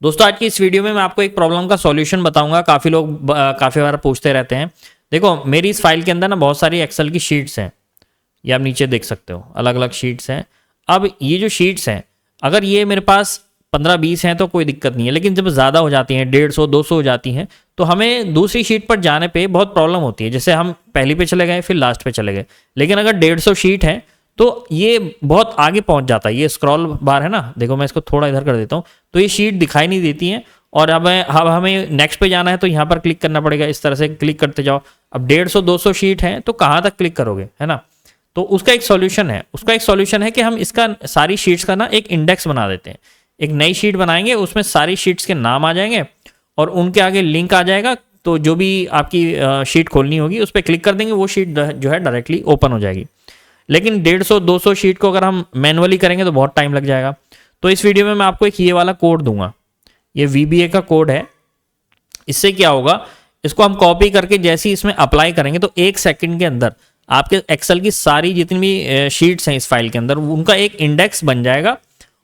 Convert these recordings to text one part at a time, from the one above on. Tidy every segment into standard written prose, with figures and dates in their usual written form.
दोस्तों आज की इस वीडियो में मैं आपको एक प्रॉब्लम का सॉल्यूशन बताऊंगा। काफ़ी लोग काफ़ी बार पूछते रहते हैं। देखो मेरी इस फाइल के अंदर ना बहुत सारी एक्सेल की शीट्स हैं, ये आप नीचे देख सकते हो, अलग अलग शीट्स हैं। अब ये जो शीट्स हैं, अगर ये मेरे पास 15-20 हैं तो कोई दिक्कत नहीं है, लेकिन जब ज़्यादा हो जाती हैं 150-200 हो जाती हैं तो हमें दूसरी शीट पर जाने पे बहुत प्रॉब्लम होती है। जैसे हम पहली पे चले गए फिर लास्ट पे चले गए, लेकिन अगर 150 शीट है तो ये बहुत आगे पहुंच जाता है। ये स्क्रॉल बार है ना, देखो मैं इसको थोड़ा इधर कर देता हूँ तो ये शीट दिखाई नहीं देती हैं। और अब हमें नेक्स्ट पे जाना है तो यहाँ पर क्लिक करना पड़ेगा, इस तरह से क्लिक करते जाओ। अब 150-200 शीट है तो कहाँ तक क्लिक करोगे, है ना। तो उसका एक सॉल्यूशन है कि हम इसका सारी शीट्स का ना एक इंडेक्स बना देते हैं। एक नई शीट बनाएंगे, उसमें सारी शीट्स के नाम आ जाएंगे और उनके आगे लिंक आ जाएगा। तो जो भी आपकी शीट खोलनी होगी उस पर क्लिक कर देंगे, वो शीट जो है डायरेक्टली ओपन हो जाएगी। लेकिन 150-200 शीट को अगर हम मैनुअली करेंगे तो बहुत टाइम लग जाएगा। तो इस वीडियो में मैं आपको एक ये वाला कोड दूंगा, ये VBA का कोड है। इससे क्या होगा, इसको हम कॉपी करके जैसे ही इसमें अप्लाई करेंगे तो 1 सेकंड के अंदर आपके एक्सेल की सारी जितनी भी शीट्स हैं इस फाइल के अंदर उनका एक इंडेक्स बन जाएगा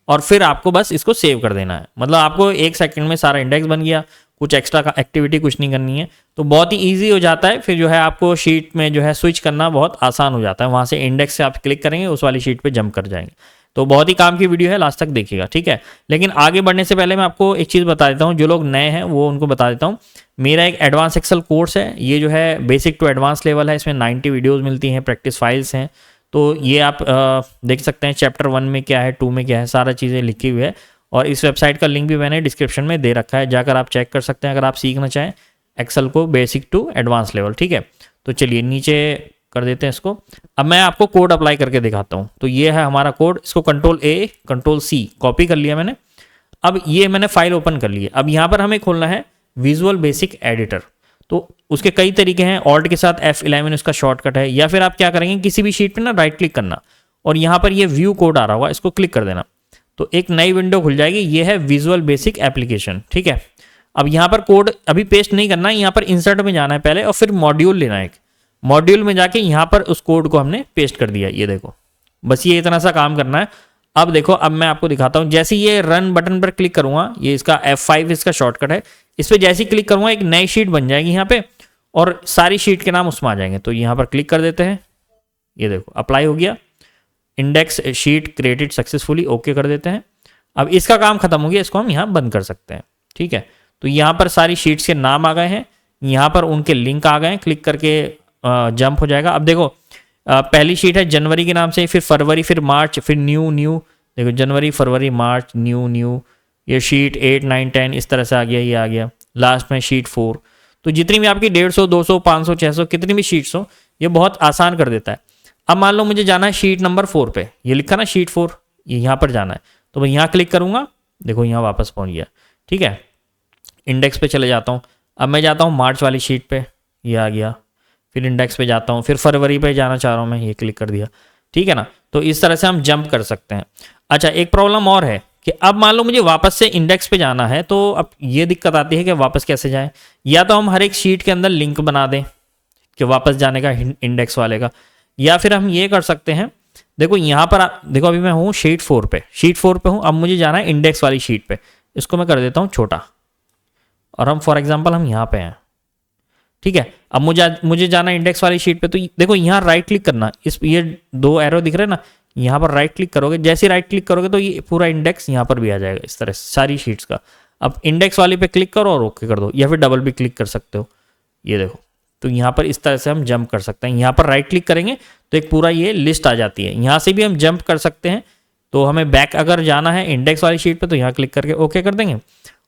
और फिर आपको बस इसको सेव कर देना है। मतलब आपको 1 सेकंड में सारा इंडेक्स बन गया, कुछ एक्स्ट्रा का एक्टिविटी कुछ नहीं करनी है, तो बहुत ही ईजी हो जाता है। फिर जो है आपको शीट में जो है स्विच करना बहुत आसान हो जाता है। वहाँ से इंडेक्स से आप क्लिक करेंगे, उस वाली शीट पे जंप कर जाएंगे। तो बहुत ही काम की वीडियो है, लास्ट तक देखिएगा, ठीक है। लेकिन आगे बढ़ने से पहले मैं आपको एक चीज़ बता देता हूँ, जो लोग नए हैं वो उनको बता देता हूँ। मेरा एक एडवांस एक्सेल कोर्स है, ये जो है बेसिक टू एडवांस लेवल है। इसमें 90 वीडियोज़ मिलती हैं, प्रैक्टिस फाइल्स हैं। तो ये आप देख सकते हैं चैप्टर 1 में क्या है, 2 में क्या है, सारा चीज़ें लिखी हुई है। और इस वेबसाइट का लिंक भी मैंने डिस्क्रिप्शन में दे रखा है, जाकर आप चेक कर सकते हैं अगर आप सीखना चाहें एक्सेल को बेसिक टू एडवांस लेवल, ठीक है। तो चलिए नीचे कर देते हैं इसको। अब मैं आपको कोड अप्लाई करके दिखाता हूँ। तो ये है हमारा कोड, इसको Ctrl+A Ctrl+C कॉपी कर लिया मैंने। अब ये मैंने फाइल ओपन कर ली है। अब यहाँ पर हमें खोलना है विजुअल बेसिक एडिटर। तो उसके कई तरीके हैं, ऑल्ट के साथ F11 उसका शॉर्टकट है, या फिर आप क्या करेंगे किसी भी शीट पे ना राइट क्लिक करना और यहाँ पर ये व्यू कोड आ रहा होगा, इसको क्लिक कर देना तो एक नई विंडो खुल जाएगी। ये है विजुअल बेसिक एप्लीकेशन, ठीक है। अब यहाँ पर कोड अभी पेस्ट नहीं करना है, यहाँ पर इंसर्ट में जाना है पहले और फिर मॉड्यूल लेना है। एक मॉड्यूल में जाके यहाँ पर उस कोड को हमने पेस्ट कर दिया, ये देखो, बस ये इतना सा काम करना है। अब देखो, अब मैं आपको दिखाता हूँ। जैसे ये रन बटन पर क्लिक करूंगा, ये इसका F5 इसका शॉर्टकट है, इस पर जैसे ही क्लिक करूंगा एक नई शीट बन जाएगी यहाँ पे और सारी शीट के नाम उसमें आ जाएंगे। तो यहाँ पर क्लिक कर देते हैं, ये देखो अप्लाई हो गया, index sheet created successfully, okay कर देते हैं। अब इसका काम खत्म हो गया, इसको हम यहाँ बंद कर सकते हैं, ठीक है। तो यहाँ पर सारी शीट्स के नाम आ गए हैं, यहाँ पर उनके लिंक आ गए हैं, क्लिक करके जंप हो जाएगा। अब देखो पहली शीट है जनवरी के नाम से, फिर फरवरी, फिर मार्च, फिर न्यू। देखो जनवरी, फरवरी, मार्च, न्यू। ये शीट 8, 9, 10 इस तरह से आ गया, ये आ गया। लास्ट में शीट 4। तो जितनी भी आपकी 150, 200, 500, 600 कितनी भी शीट्स हो, ये बहुत आसान कर देता है। अब मान लो मुझे जाना है शीट नंबर 4 पे, ये लिखा ना शीट 4, ये यहाँ पर जाना है। तो मैं यहाँ क्लिक करूँगा, देखो यहाँ वापस पहुँच गया, ठीक है। इंडेक्स पे चले जाता हूँ। अब मैं जाता हूँ मार्च वाली शीट पे, ये आ गया। फिर इंडेक्स पे जाता हूँ, फिर फरवरी पे जाना चाह रहा हूँ मैं, ये क्लिक कर दिया, ठीक है ना। तो इस तरह से हम जंप कर सकते हैं। अच्छा, एक प्रॉब्लम और है कि अब मान लो मुझे वापस से इंडेक्स पे जाना है, तो अब ये दिक्कत आती है कि वापस कैसे जाएं। या तो हम हर एक शीट के अंदर लिंक बना दें कि वापस जाने का इंडेक्स वाले का, या फिर हम ये कर सकते हैं, देखो यहाँ पर देखो अभी मैं हूँ शीट 4 पे हूँ। अब मुझे जाना है इंडेक्स वाली शीट पे, इसको मैं कर देता हूँ छोटा और हम फॉर एग्जांपल हम यहाँ पे हैं, ठीक है। अब मुझे जाना है इंडेक्स वाली शीट पे, तो देखो यहाँ राइट क्लिक करना, इस ये 2 एरो दिख रहे हैं ना, यहाँ पर राइट क्लिक करोगे, जैसे राइट क्लिक करोगे तो ये पूरा इंडेक्स यहाँ पर भी आ जाएगा इस तरह सारी शीट्स का। अब इंडेक्स वाली पे क्लिक करो और ओके कर दो, या फिर डबल भी क्लिक कर सकते हो, ये देखो। तो यहाँ पर इस तरह से हम जंप कर सकते हैं। यहाँ पर राइट क्लिक करेंगे तो एक पूरा ये लिस्ट आ जाती है, यहाँ से भी हम जंप कर सकते हैं। तो हमें बैक अगर जाना है इंडेक्स वाली शीट पे तो यहाँ क्लिक करके ओके कर देंगे,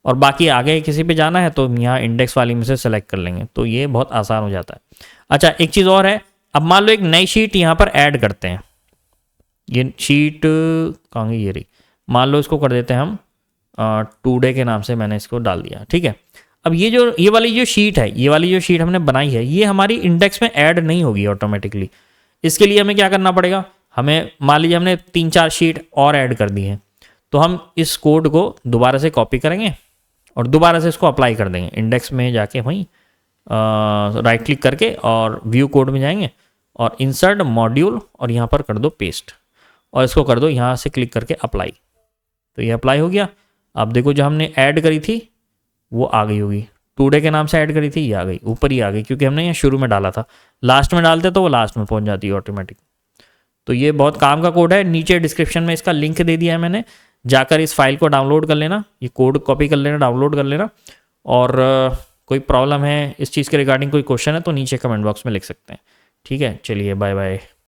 और बाकी आगे किसी पे जाना है तो यहाँ इंडेक्स वाली में से सेलेक्ट कर लेंगे। तो ये बहुत आसान हो जाता है। अच्छा, एक चीज़ और है, अब मान लो एक नई शीट यहाँ पर ऐड करते हैं। ये शीट कहाँ गई, ये रही। मान लो इसको कर देते हैं हम टुडे के नाम से, मैंने इसको डाल दिया, ठीक है। अब ये वाली जो शीट है, ये वाली जो शीट हमने बनाई है, ये हमारी इंडेक्स में ऐड नहीं होगी ऑटोमेटिकली। इसके लिए हमें क्या करना पड़ेगा, हमें मान लीजिए हमने 3-4 शीट और ऐड कर दी हैं, तो हम इस कोड को दोबारा से कॉपी करेंगे और दोबारा से इसको अप्लाई कर देंगे। इंडेक्स में जाके वहीं राइट क्लिक करके और व्यू कोड में जाएंगे और इंसर्ट मॉड्यूल और यहाँ पर कर दो पेस्ट और इसको कर दो यहाँ से क्लिक करके अप्लाई। तो ये अप्लाई हो गया। अब देखो जो हमने ऐड करी थी वो आ गई होगी, टुडे के नाम से ऐड करी थी, ये आ गई, ऊपर ही आ गई, क्योंकि हमने यहाँ शुरू में डाला था। लास्ट में डालते तो वो लास्ट में पहुंच जाती है ऑटोमेटिक। तो ये बहुत काम का कोड है, नीचे डिस्क्रिप्शन में इसका लिंक दे दिया है मैंने, जाकर इस फाइल को डाउनलोड कर लेना, ये कोड कॉपी कर लेना, डाउनलोड कर लेना। और कोई प्रॉब्लम है इस चीज़ के रिगार्डिंग, कोई क्वेश्चन है तो नीचे कमेंट बॉक्स में लिख सकते हैं। ठीक है, चलिए बाय बाय।